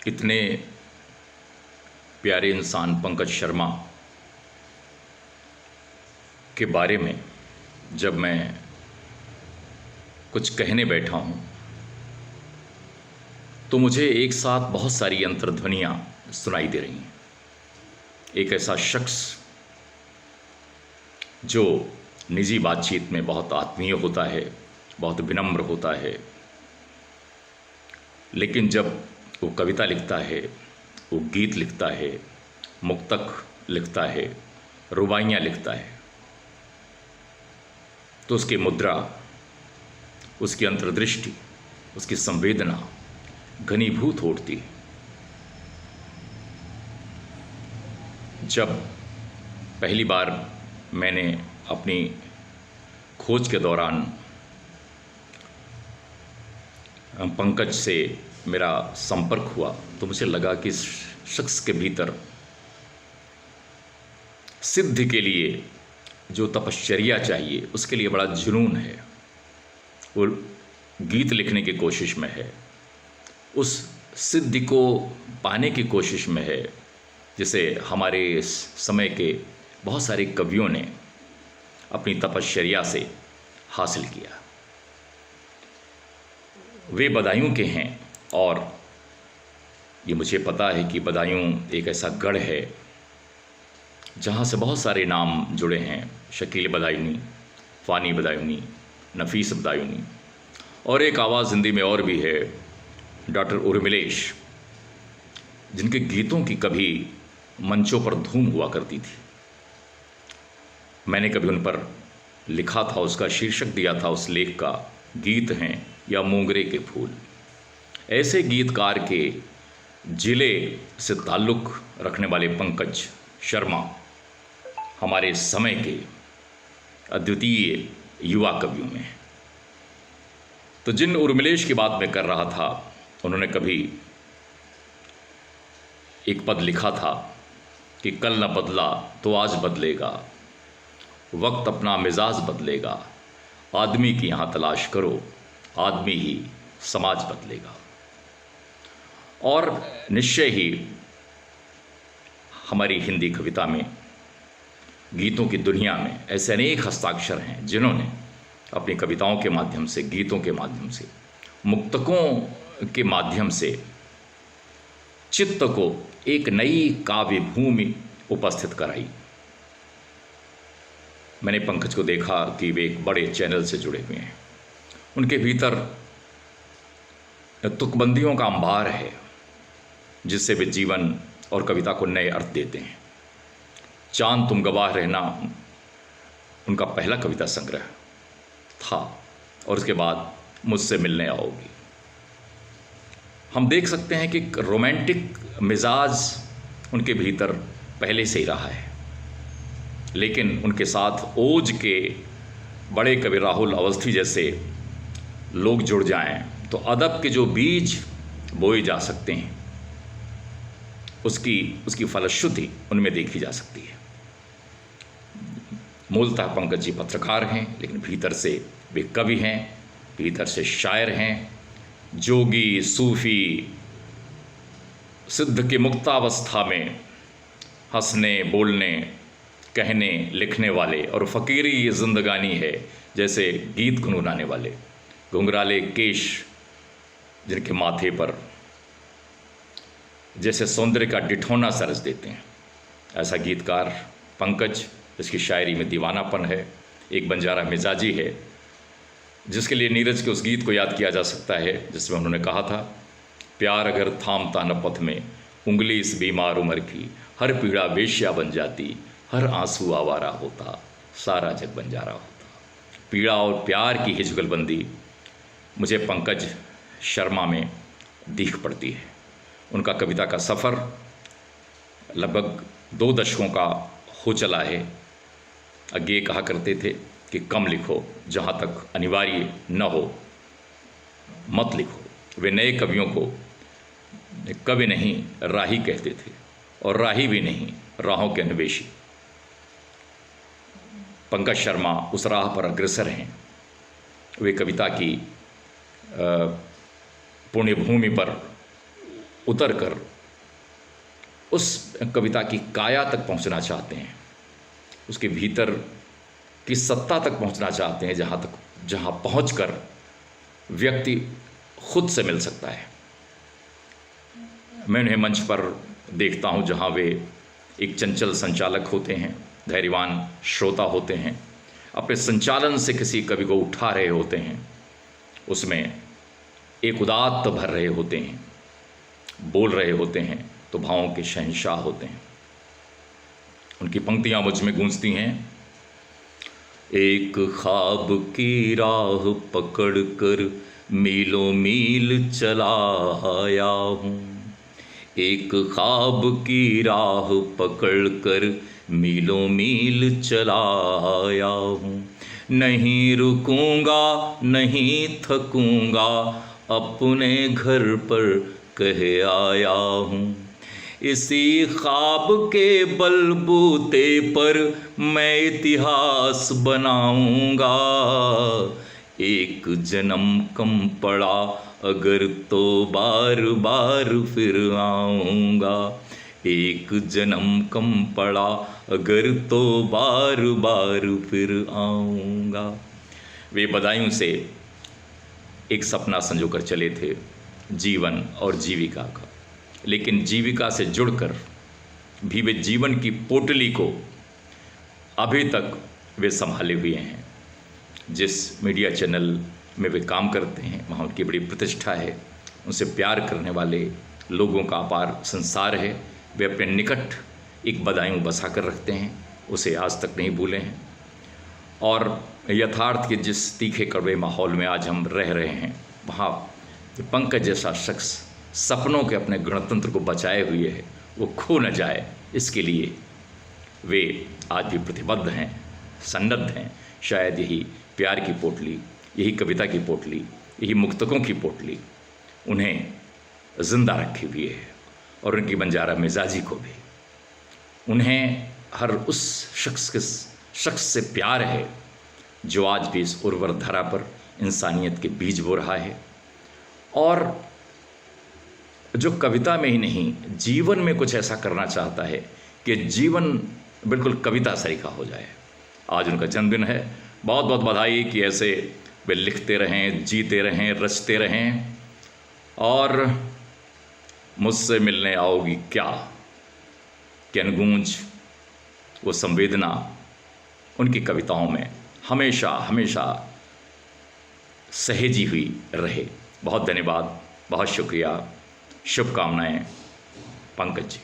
इतने प्यारे इंसान पंकज शर्मा के बारे में जब मैं कुछ कहने बैठा हूँ तो मुझे एक साथ बहुत सारी अंतर्ध्वनियाँ सुनाई दे रही हैं। एक ऐसा शख्स जो निजी बातचीत में बहुत आत्मीय होता है, बहुत विनम्र होता है, लेकिन जब वो कविता लिखता है, वो गीत लिखता है, मुक्तक लिखता है, रुबाइयाँ लिखता है, तो उसकी मुद्रा, उसकी अंतर्दृष्टि, उसकी संवेदना घनीभूत हो उठती है। जब पहली बार मैंने अपनी खोज के दौरान पंकज से मेरा संपर्क हुआ तो मुझे लगा कि इस शख्स के भीतर सिद्धि के लिए जो तपश्चर्या चाहिए उसके लिए बड़ा जुनून है। वो गीत लिखने की कोशिश में है, उस सिद्धि को पाने की कोशिश में है, जिसे हमारे समय के बहुत सारे कवियों ने अपनी तपश्चर्या से हासिल किया। वे बदायूं के हैं और ये मुझे पता है कि बदायूं एक ऐसा गढ़ है जहाँ से बहुत सारे नाम जुड़े हैं। शकील बदायूनी, फ़ानी बदायूनी, नफीस बदायूनी, और एक आवाज़ हिंदी में और भी है, डॉक्टर उर्मिलेश, जिनके गीतों की कभी मंचों पर धूम हुआ करती थी। मैंने कभी उन पर लिखा था, उसका शीर्षक दिया था उस लेख का, गीत हैं या मोगरे के फूल। ऐसे गीतकार के जिले से ताल्लुक़ रखने वाले पंकज शर्मा हमारे समय के अद्वितीय युवा कवियों में। तो जिन उर्मिलेश की बात मैं कर रहा था, उन्होंने कभी एक पद लिखा था कि कल न बदला तो आज बदलेगा, वक्त अपना मिजाज बदलेगा, आदमी की यहाँ तलाश करो, आदमी ही समाज बदलेगा। और निश्चय ही हमारी हिंदी कविता में, गीतों की दुनिया में ऐसे अनेक हस्ताक्षर हैं जिन्होंने अपनी कविताओं के माध्यम से, गीतों के माध्यम से, मुक्तकों के माध्यम से चित्त को एक नई काव्य भूमि उपस्थित कराई। मैंने पंकज को देखा कि वे एक बड़े चैनल से जुड़े हुए हैं। उनके भीतर तुकबंदियों का अंबार है जिससे वे जीवन और कविता को नए अर्थ देते हैं। चांद तुम गवाह रहना उनका पहला कविता संग्रह था, और उसके बाद मुझसे मिलने आओगी। हम देख सकते हैं कि रोमांटिक मिजाज उनके भीतर पहले से ही रहा है, लेकिन उनके साथ ओज के बड़े कवि राहुल अवस्थी जैसे लोग जुड़ जाएं तो अदब के जो बीज बोए जा सकते हैं उसकी फलश्रुति उनमें देखी जा सकती है। मूलतः पंकज जी पत्रकार हैं, लेकिन भीतर से वे कवि हैं, भीतर से शायर हैं, जोगी, सूफी, सिद्ध की मुक्तावस्था में हंसने, बोलने, कहने, लिखने वाले, और फ़कीरी ये जिंदगानी है जैसे गीत गुनगुनाने वाले, घुंघराले केश जिनके माथे पर जैसे सौंदर्य का डिठौना सरस देते हैं, ऐसा गीतकार पंकज, जिसकी शायरी में दीवानापन है, एक बंजारा मिजाजी है, जिसके लिए नीरज के उस गीत को याद किया जा सकता है जिसमें उन्होंने कहा था, प्यार अगर थामता न पथ में उंगली इस बीमार उम्र की, हर पीड़ा वेश्या बन जाती, हर आंसू आवारा होता, सारा जग बंजारा होता। पीड़ा और प्यार की ही जुगलबंदी मुझे पंकज शर्मा में दिख पड़ती है। उनका कविता का सफ़र लगभग 2 दशकों का हो चला है। आगे कहा करते थे कि कम लिखो, जहाँ तक अनिवार्य न हो मत लिखो। वे नए कवियों को कवि नहीं राही कहते थे, और राही भी नहीं, राहों के अन्वेषी। पंकज शर्मा उस राह पर अग्रसर हैं। वे कविता की पुण्यभूमि पर उतर कर उस कविता की काया तक पहुंचना चाहते हैं, उसके भीतर की सत्ता तक पहुंचना चाहते हैं, जहां पहुंचकर व्यक्ति खुद से मिल सकता है। मैं उन्हें मंच पर देखता हूं जहां वे एक चंचल संचालक होते हैं, धैर्यवान श्रोता होते हैं, अपने संचालन से किसी कवि को उठा रहे होते हैं, उसमें एक उदात्त भर रहे होते हैं, बोल रहे होते हैं तो भावों के शहंशाह होते हैं। उनकी पंक्तियां मुझ में गूंजती हैं। एक ख्वाब की राह पकड़ कर मीलों मील चला आया हूँ, एक ख्वाब की राह पकड़ कर मीलों मील चला आया हूँ, नहीं रुकूंगा नहीं थकूंगा अपने घर पर कह आया हूँ, इसी ख्वाब के बलबूते पर मैं इतिहास बनाऊंगा, एक जन्म कम पड़ा अगर तो बार बार फिर आऊंगा, एक जन्म कम पड़ा अगर तो बार बार फिर आऊंगा। वे बदायूं से एक सपना संजोकर चले थे, जीवन और जीविका का, लेकिन जीविका से जुड़कर भी वे जीवन की पोटली को अभी तक वे संभाले हुए हैं। जिस मीडिया चैनल में वे काम करते हैं वहाँ उनकी बड़ी प्रतिष्ठा है, उनसे प्यार करने वाले लोगों का अपार संसार है। वे अपने निकट एक बदायूं बसा कर रखते हैं, उसे आज तक नहीं भूले हैं। और यथार्थ के जिस तीखे कड़वे माहौल में आज हम रह रहे हैं, वहाँ पंकज जैसा शख्स सपनों के अपने गणतंत्र को बचाए हुए है, वो खो न जाए, इसके लिए वे आज भी प्रतिबद्ध हैं, सन्नद्ध हैं। शायद यही प्यार की पोटली, यही कविता की पोटली, यही मुक्तकों की पोटली उन्हें जिंदा रखी हुई है, और उनकी बंजारा मिजाजी को भी। उन्हें हर उस शख्स से प्यार है जो आज भी इस उर्वर धरा पर इंसानियत के बीज बो रहा है, और जो कविता में ही नहीं जीवन में कुछ ऐसा करना चाहता है कि जीवन बिल्कुल कविता सरीखा हो जाए। आज उनका जन्मदिन है, बहुत बहुत बधाई कि ऐसे वे लिखते रहें, जीते रहें, रचते रहें। और मुझसे मिलने आओगी क्या, कि अनगूंज वो संवेदना उनकी कविताओं में हमेशा हमेशा सहेजी हुई रहे। बहुत धन्यवाद, बहुत शुक्रिया, शुभकामनाएं पंकज जी।